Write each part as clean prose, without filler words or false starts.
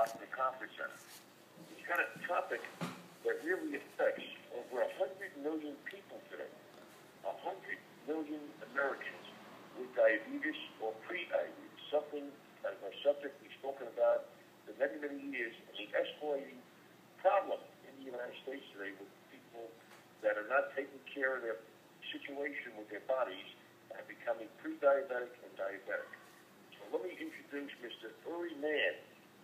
o'clock in the conference center. He's got a topic that really affects over 100 million people today. 100 million Americans with diabetes or pre-diabetes, something as a subject we've spoken about for many, many years, and the escalating problem in the United States today with people that are not taking care of their situation with their bodies and becoming pre-diabetic and diabetic. So let me introduce Mr. Uri Mann.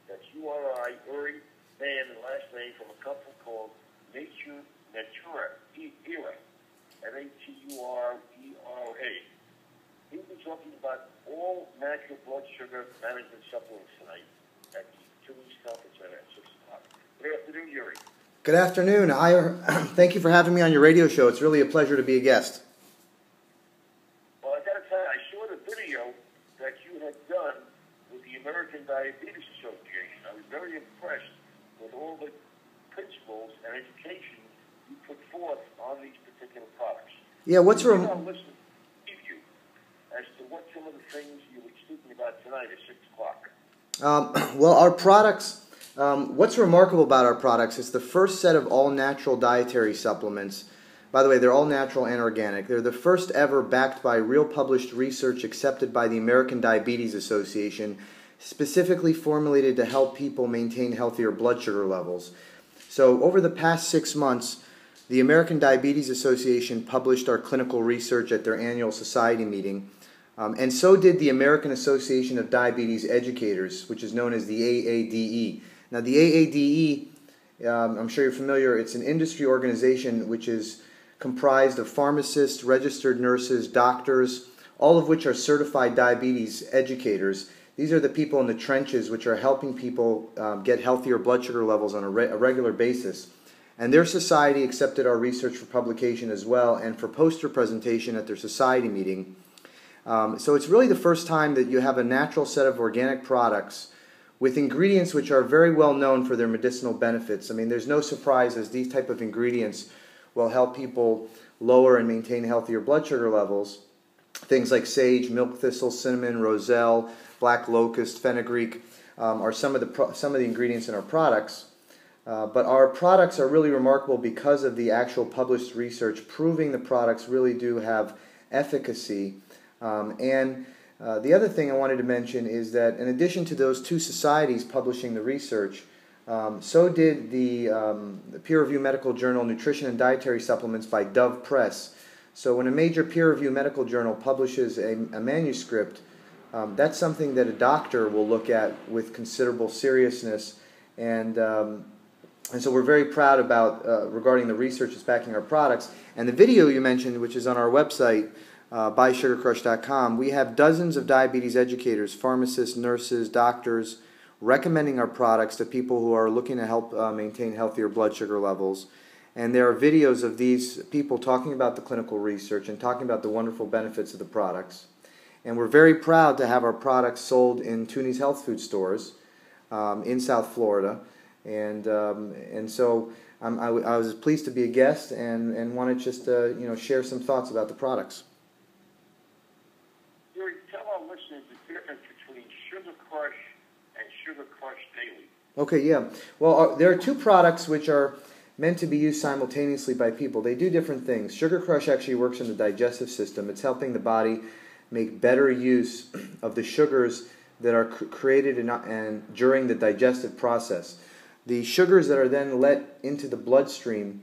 That's U-R-I, Uri Mann, and last name from a company called Natura, N-A-T-U-R-E-R-A. He'll be talking about all natural blood sugar management supplements tonight at the 2 East Conference Center at 6 o'clock. Good afternoon, Uri. Good afternoon. Thank you for having me on your radio show. It's really a pleasure to be a guest. Well, I got to tell you, I saw the video that you had done with the American Diabetes Association. I was very impressed with all the principles and education you put forth on these particular products. Yeah, what's I'll listen to you as to what some of the things you were speaking about tonight at 6 o'clock. Well, our products, what's remarkable about our products is the first set of all-natural dietary supplements. By the way, they're all natural and organic. They're the first ever backed by real published research accepted by the American Diabetes Association, specifically formulated to help people maintain healthier blood sugar levels. So over the past 6 months, the American Diabetes Association published our clinical research at their annual society meeting, and so did the American Association of Diabetes Educators, which is known as the AADE. Now, the AADE, I'm sure you're familiar, it's an industry organization which is comprised of pharmacists, registered nurses, doctors, all of which are certified diabetes educators. These are the people in the trenches which are helping people get healthier blood sugar levels on a regular basis. And their society accepted our research for publication as well and for poster presentation at their society meeting. So it's really the first time that you have a natural set of organic products with ingredients which are very well known for their medicinal benefits. I mean, there's no surprise as these type of ingredients will help people lower and maintain healthier blood sugar levels. Things like sage, milk thistle, cinnamon, roselle, black locust, fenugreek are some of the ingredients in our products. But our products are really remarkable because of the actual published research proving the products really do have efficacy. The other thing I wanted to mention is that in addition to those two societies publishing the research, so did the peer-reviewed medical journal Nutrition and Dietary Supplements by Dove Press. So when a major peer-reviewed medical journal publishes a manuscript, that's something that a doctor will look at with considerable seriousness, and so we're very proud about regarding the research that's backing our products. And the video you mentioned, which is on our website, buysugarcrush.com, we have dozens of diabetes educators, pharmacists, nurses, doctors, recommending our products to people who are looking to help maintain healthier blood sugar levels. And there are videos of these people talking about the clinical research and talking about the wonderful benefits of the products. And we're very proud to have our products sold in WNN Health Food stores in South Florida. And so I was pleased to be a guest and wanted just to share some thoughts about the products. Yuri, tell our listeners the difference between Sugar Crush and Sugar Crush Daily. Okay, yeah. Well, there are two products which are meant to be used simultaneously by people. They do different things. Sugar Crush actually works in the digestive system. It's helping the body make better use of the sugars that are created and during the digestive process. The sugars that are then let into the bloodstream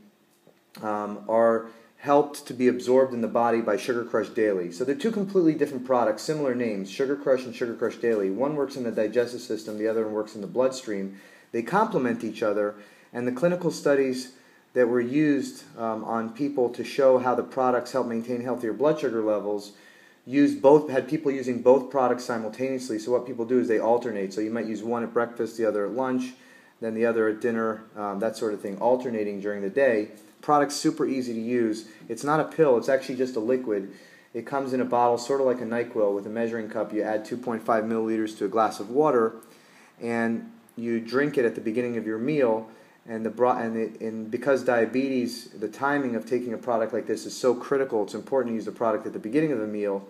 are helped to be absorbed in the body by Sugar Crush Daily. So they're two completely different products, similar names, Sugar Crush and Sugar Crush Daily. One works in the digestive system, the other one works in the bloodstream. They complement each other, and the clinical studies that were used on people to show how the products help maintain healthier blood sugar levels had people using both products simultaneously. So what people do is they alternate. So you might use one at breakfast, the other at lunch, then the other at dinner, that sort of thing, alternating during the day. Product's super easy to use. It's not a pill, it's actually just a liquid. It comes in a bottle sort of like a NyQuil with a measuring cup. You add 2.5 milliliters to a glass of water, and you drink it at the beginning of your meal. And because diabetes, the timing of taking a product like this is so critical, it's important to use the product at the beginning of the meal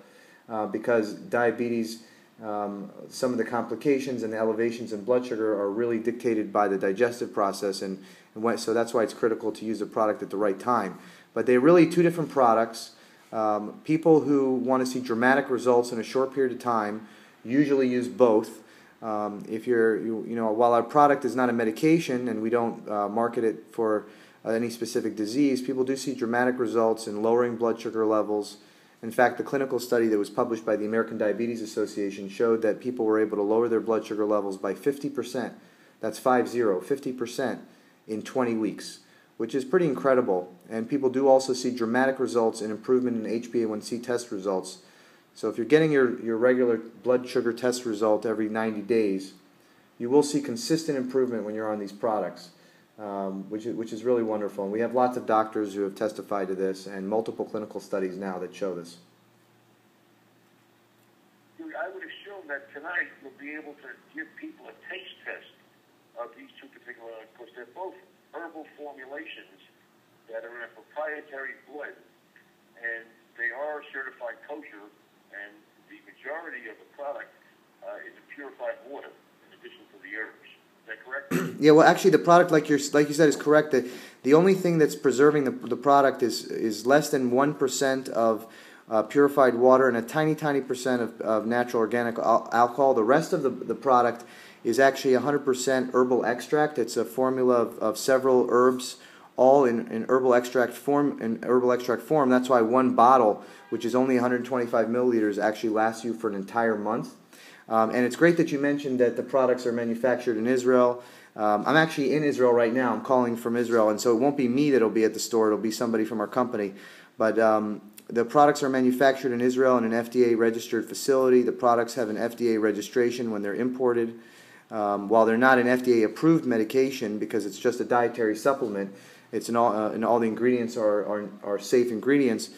because diabetes some of the complications and the elevations in blood sugar are really dictated by the digestive process, so that's why it's critical to use the product at the right time. But they're really two different products. People who want to see dramatic results in a short period of time usually use both. While our product is not a medication and we don't market it for any specific disease, people do see dramatic results in lowering blood sugar levels. In fact, the clinical study that was published by the American Diabetes Association showed that people were able to lower their blood sugar levels by 50%. That's 50% in 20 weeks, which is pretty incredible. And people do also see dramatic results in improvement in HbA1c test results. So if you're getting your regular blood sugar test result every 90 days, you will see consistent improvement when you're on these products, which is really wonderful. And we have lots of doctors who have testified to this and multiple clinical studies now that show this. I would assume that tonight you'll be able to give people a taste test of these two particular, because they're both herbal formulations that are in a proprietary blend, and they are certified kosher, and the majority of the product is purified water in addition to the herbs. Is that correct? Yeah, well, actually, the product, like you said, is correct. The only thing that's preserving the product is less than 1% of purified water and a tiny percent of natural organic alcohol. The rest of the product is actually 100% herbal extract. It's a formula of several herbs, all in herbal extract form. That's why one bottle, which is only 125 milliliters, actually lasts you for an entire month. And it's great that you mentioned that the products are manufactured in Israel. I'm actually in Israel right now. I'm calling from Israel, and so it won't be me that'll be at the store. It'll be somebody from our company. But the products are manufactured in Israel in an FDA-registered facility. The products have an FDA registration when they're imported. While they're not an FDA-approved medication because it's just a dietary supplement, and all the ingredients are safe ingredients,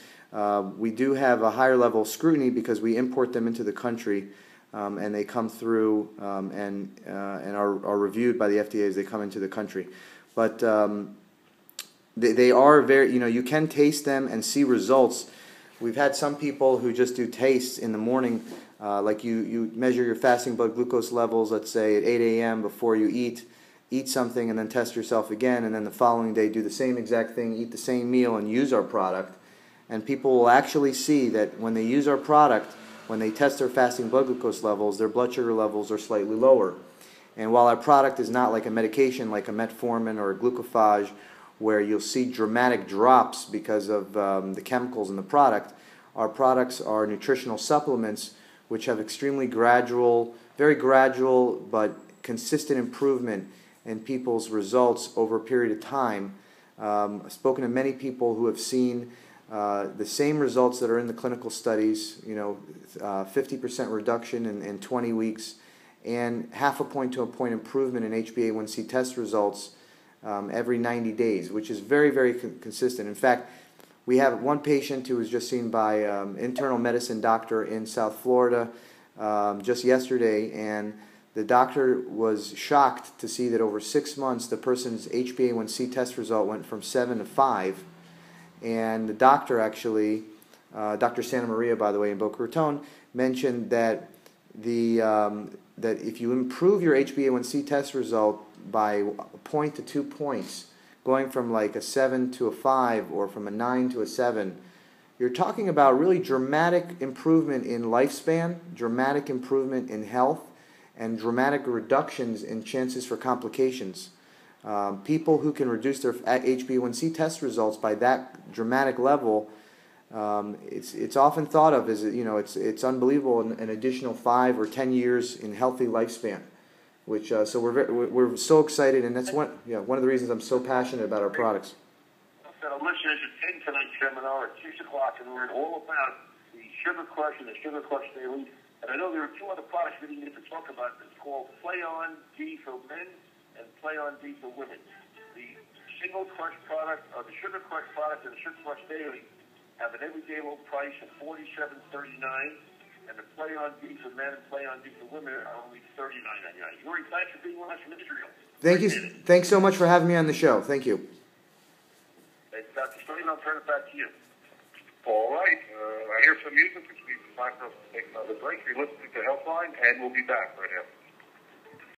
we do have a higher level of scrutiny because we import them into the country, and they come through and are reviewed by the FDA as they come into the country. But they are very, you can taste them and see results. We've had some people who just do tastes in the morning, like you measure your fasting blood glucose levels, let's say at 8 a.m. before you eat something, and then test yourself again, and then the following day do the same exact thing, eat the same meal, and use our product. And people will actually see that when they use our product, when they test their fasting blood glucose levels, their blood sugar levels are slightly lower. And while our product is not like a medication, like a metformin or a glucophage, where you'll see dramatic drops because of the chemicals in the product, our products are nutritional supplements which have extremely very gradual but consistent improvement in people's results over a period of time. I've spoken to many people who have seen the same results that are in the clinical studies, 50% reduction in 20 weeks, and half a point to a point improvement in HbA1c test results every 90 days, which is very consistent. In fact, we have one patient who was just seen by internal medicine doctor in South Florida just yesterday, and the doctor was shocked to see that over 6 months the person's HbA1c test result went from 7 to 5. And the doctor actually, Dr. Santa Maria, by the way, in Boca Raton, mentioned that that if you improve your HbA1c test result by a point to 2 points, going from like a 7 to a 5 or from a 9 to a 7, you're talking about really dramatic improvement in lifespan, dramatic improvement in health, and dramatic reductions in chances for complications. People who can reduce their HbA1c test results by that dramatic level, it's often thought of as it's unbelievable, an additional 5 or 10 years in healthy lifespan. Which so we're so excited, and that's one of the reasons I'm so passionate about our products. So listeners, attend tonight's seminar at 6 o'clock and learn all about the Sugar Crush and the Sugar Crush Daily. And I know there are 2 other products we need to talk about. It's called Play On D for men and Play On D for women. The single crush product, or the Sugar Crush product, and the Sugar Crush Daily have an everyday low price of $47.39, and the Play On D for men and Play On D for women are only $39.99. Yuri, thanks for being with us from Israel. Thank you. Thanks so much for having me on the show. Thank you. Dr. Stone, I'll turn it back to you. All right. I hear some music, which means time for us to take another break. You're listening to Healthline, and we'll be back right after.